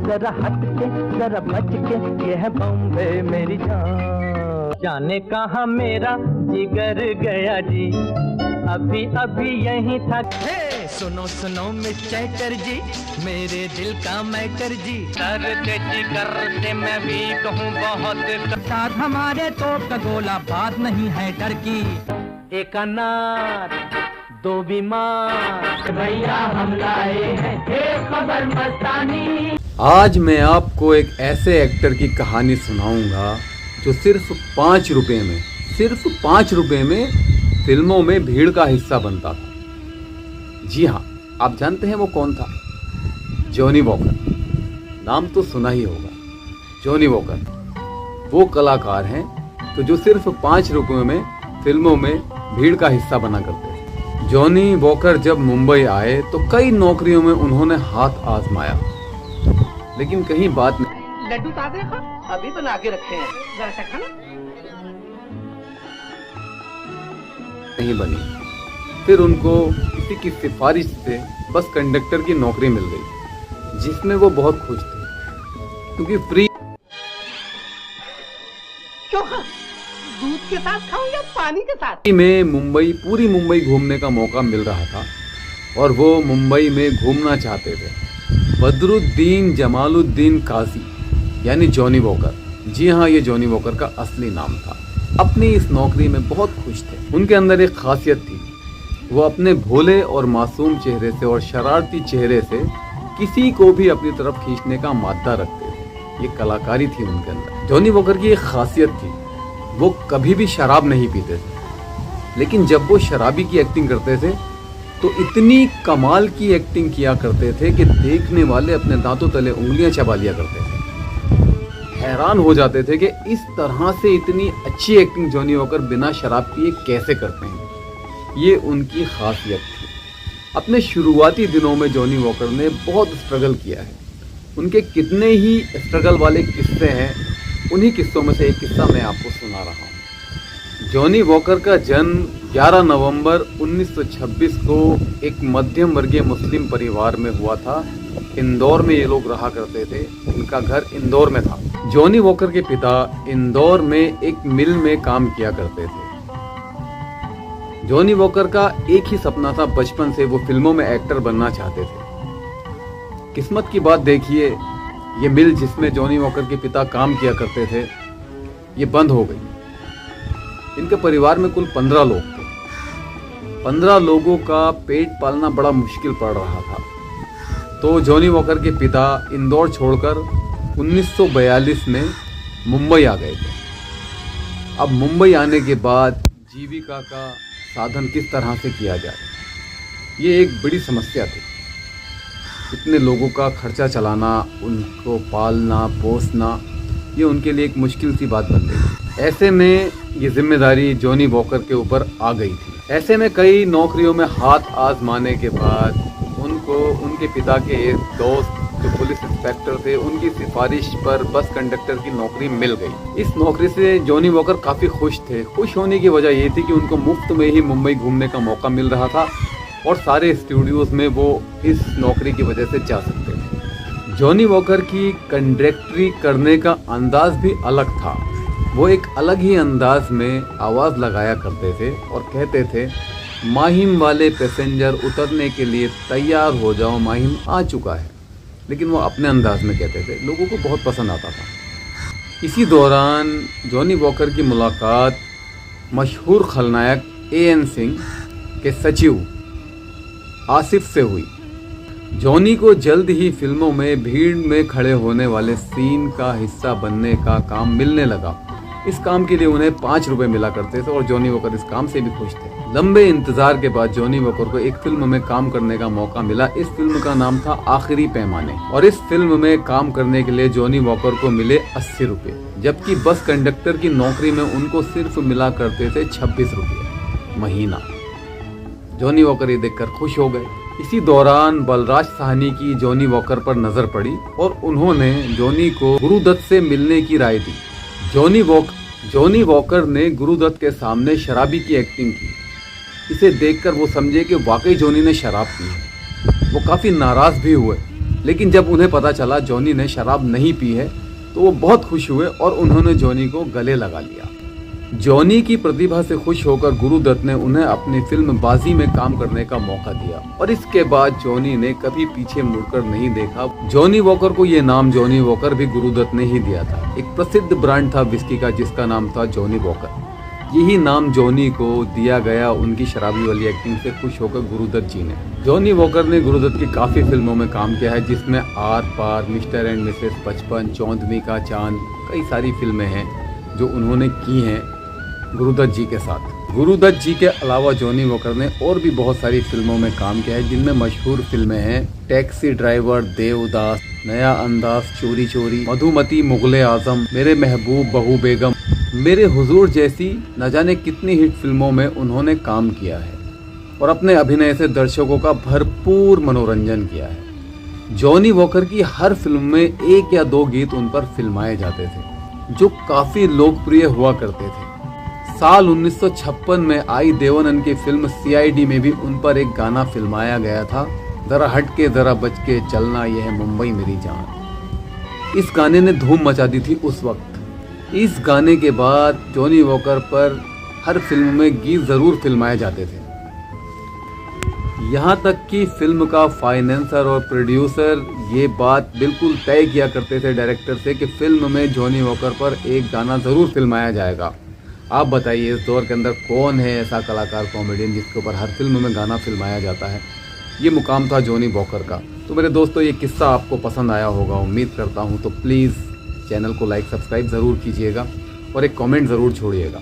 जरा हट के जरा बच के, ये है बॉम्बे मेरी जान। जाने कहाँ मेरा जिगर गया जी, अभी अभी यहीं था। हे सुनो सुनो मिस्टर कर जी, मेरे दिल का मैटर जी, दर्द जिगर से मैं भी कहूँ बहुत। साथ हमारे तो का गोला बात नहीं है डर की, एक अनार दो बीमार, भैया हम लाए हैं एक खबर मस्तानी। आज मैं आपको एक ऐसे एक्टर की कहानी सुनाऊंगा जो सिर्फ 5 रुपए में, सिर्फ 5 रुपए में फिल्मों में भीड़ का हिस्सा बनता था। जी हाँ, आप जानते हैं वो कौन था? Johnny walker. नाम तो सुना ही होगा, जॉनी वॉकर। वो कलाकार हैं तो जो सिर्फ 5 रुपए में फिल्मों में भीड़ का हिस्सा बना करते थे। जॉनी वॉकर जब मुंबई आए तो कई नौकरियों में उन्होंने हाथ आजमाया, लेकिन कहीं बात लड्डू ताजे अभी बना के रखे हैं, जरा सा खाना। नहीं बनी। फिर उनको किसी की सिफारिश से बस कंडक्टर की नौकरी मिल गई, जिसमें वो बहुत खुश थे क्योंकि फ्री। चोखा दूध के साथ खाऊं या पानी के साथ? में मुंबई, पूरी मुंबई घूमने का मौका मिल रहा था और वो मुंबई में घूमना चाहते थे। बदरुद्दीन जमालुद्दीन काजी यानी जॉनी वॉकर, जी हाँ, ये जॉनी वॉकर का असली नाम था, अपनी इस नौकरी में बहुत खुश थे। उनके अंदर एक खासियत थी, वो अपने भोले और मासूम चेहरे से और शरारती चेहरे से किसी को भी अपनी तरफ खींचने का मादा रखते थे। ये कलाकारी थी उनके अंदर। जॉनी वॉकर की एक खासियत थी, वो कभी भी शराब नहीं पीते थे, लेकिन जब वो शराबी की एक्टिंग करते थे तो इतनी कमाल की एक्टिंग किया करते थे कि देखने वाले अपने दांतों तले उंगलियां चबा लिया करते थे। हैरान हो जाते थे कि इस तरह से इतनी अच्छी एक्टिंग जॉनी वॉकर बिना शराब पिए कैसे करते हैं। ये उनकी खासियत थी। अपने शुरुआती दिनों में जॉनी वॉकर ने बहुत स्ट्रगल किया है। उनके कितने ही स्ट्रगल वाले किस्से हैं, उन्हीं किस्सों में से एक किस्सा मैं आपको सुना रहा हूँ। जॉनी वॉकर का जन्म 11 नवंबर 1926 को एक मध्यम वर्गीय मुस्लिम परिवार में हुआ था। इंदौर में ये लोग रहा करते थे, इनका घर इंदौर में था। जॉनी वॉकर के पिता इंदौर में एक मिल में काम किया करते थे। जॉनी वॉकर का एक ही सपना था, बचपन से वो फिल्मों में एक्टर बनना चाहते थे। किस्मत की बात देखिए, ये मिल जिसमें जॉनी वॉकर के पिता काम किया करते थे, ये बंद हो गई। इनके परिवार में कुल 15 लोग थे। 15 लोगों का पेट पालना बड़ा मुश्किल पड़ रहा था, तो जॉनी वॉकर के पिता इंदौर छोड़कर 1942 में मुंबई आ गए थे। अब मुंबई आने के बाद जीविका का साधन किस तरह से किया जाए, ये एक बड़ी समस्या थी। इतने लोगों का खर्चा चलाना, उनको पालना पोसना, ये उनके लिए एक मुश्किल सी बात बन गई। ऐसे में ये जिम्मेदारी जॉनी वॉकर के ऊपर आ गई थी। ऐसे में कई नौकरियों में हाथ आजमाने के बाद उनको उनके पिता के एक दोस्त जो पुलिस इंस्पेक्टर थे, उनकी सिफारिश पर बस कंडक्टर की नौकरी मिल गई। इस नौकरी से जॉनी वॉकर काफ़ी खुश थे। खुश होने की वजह ये थी कि उनको मुफ्त में ही मुंबई घूमने का मौका मिल रहा था और सारे स्टूडियोज़ में वो इस नौकरी की वजह से जा सकते थे। जॉनी वॉकर की कंडक्टरी करने का अंदाज भी अलग था। वो एक अलग ही अंदाज में आवाज़ लगाया करते थे और कहते थे, माहिम वाले पैसेंजर उतरने के लिए तैयार हो जाओ, माहिम आ चुका है। लेकिन वो अपने अंदाज में कहते थे, लोगों को बहुत पसंद आता था। इसी दौरान जॉनी वॉकर की मुलाकात मशहूर खलनायक A.N. सिंह के सचिव आसिफ से हुई। जॉनी को जल्द ही फिल्मों में भीड़ में खड़े होने वाले सीन का हिस्सा बनने का काम मिलने लगा। इस काम के लिए उन्हें 5 रुपए मिला करते थे और जॉनी वॉकर इस काम से भी खुश थे। लंबे इंतजार के बाद जॉनी वॉकर को एक फिल्म में काम करने का मौका मिला। इस फिल्म का नाम था आखिरी पैमाने और इस फिल्म में काम करने के लिए जॉनी वॉकर को मिले 80 रुपए, जबकि बस कंडक्टर की नौकरी में उनको सिर्फ मिला करते थे 26 रुपये महीना। जॉनी वॉकर ये देखकर खुश हो गए। इसी दौरान बलराज साहनी की जॉनी वॉकर पर नजर पड़ी और उन्होंने जॉनी को गुरुदत्त से मिलने की राय दी। जॉनी वॉकर ने गुरुदत्त के सामने शराबी की एक्टिंग की। इसे देखकर वो समझे कि वाकई जॉनी ने शराब पी है। वो काफ़ी नाराज़ भी हुए, लेकिन जब उन्हें पता चला जॉनी ने शराब नहीं पी है तो वो बहुत खुश हुए और उन्होंने जॉनी को गले लगा लिया। जॉनी की प्रतिभा से खुश होकर गुरुदत्त ने उन्हें अपनी फिल्म बाजी में काम करने का मौका दिया और इसके बाद जॉनी ने कभी पीछे मुड़कर नहीं देखा। जॉनी वॉकर को ये नाम जॉनी वॉकर भी गुरुदत्त ने ही दिया था। एक प्रसिद्ध ब्रांड था विस्की का जिसका नाम था जॉनी वॉकर। यही नाम जॉनी को दिया गया उनकी शराबी वाली एक्टिंग से खुश होकर गुरुदत्त जी ने। जॉनी वॉकर ने गुरुदत्त की काफ़ी फिल्मों में काम किया है जिसमें Aar Paar, Mr and Mrs 55, चांदनी का चांद, कई सारी फिल्में हैं जो उन्होंने की हैं गुरुदत्त जी के साथ। गुरुदत्त जी के अलावा जॉनी वॉकर ने और भी बहुत सारी फिल्मों में काम किया है जिनमें मशहूर फिल्में हैं टैक्सी ड्राइवर, देवदास, नया अंदाज, चोरी चोरी, मधुमती, मुगले आजम, मेरे महबूब, बहू बेगम, मेरे हुजूर जैसी न जाने कितनी हिट फिल्मों में उन्होंने काम किया है और अपने अभिनय से दर्शकों का भरपूर मनोरंजन किया है। जॉनी वॉकर की हर फिल्म में 1 या 2 गीत उन पर फिल्माए जाते थे जो काफ़ी लोकप्रिय हुआ करते थे। साल 1956 में आई देवानंद की फिल्म CID में भी उन पर एक गाना फिल्माया गया था, जरा हट के जरा बच के चलना ये है मुंबई मेरी जान। इस गाने ने धूम मचा दी थी उस वक्त। इस गाने के बाद जॉनी वॉकर पर हर फिल्म में गीत जरूर फिल्माए जाते थे। यहाँ तक कि फिल्म का फाइनेंसर और प्रोड्यूसर ये बात बिल्कुल तय किया करते थे डायरेक्टर से कि फिल्म में जॉनी वॉकर पर एक गाना ज़रूर फिल्माया जाएगा। आप बताइए इस दौर के अंदर कौन है ऐसा कलाकार, कॉमेडियन जिसके ऊपर हर फिल्म में गाना फिल्माया जाता है। ये मुकाम था जॉनी वॉकर का। तो मेरे दोस्तों ये किस्सा आपको पसंद आया होगा, उम्मीद करता हूँ। तो प्लीज़ चैनल को लाइक सब्सक्राइब ज़रूर कीजिएगा और एक कमेंट ज़रूर छोड़िएगा।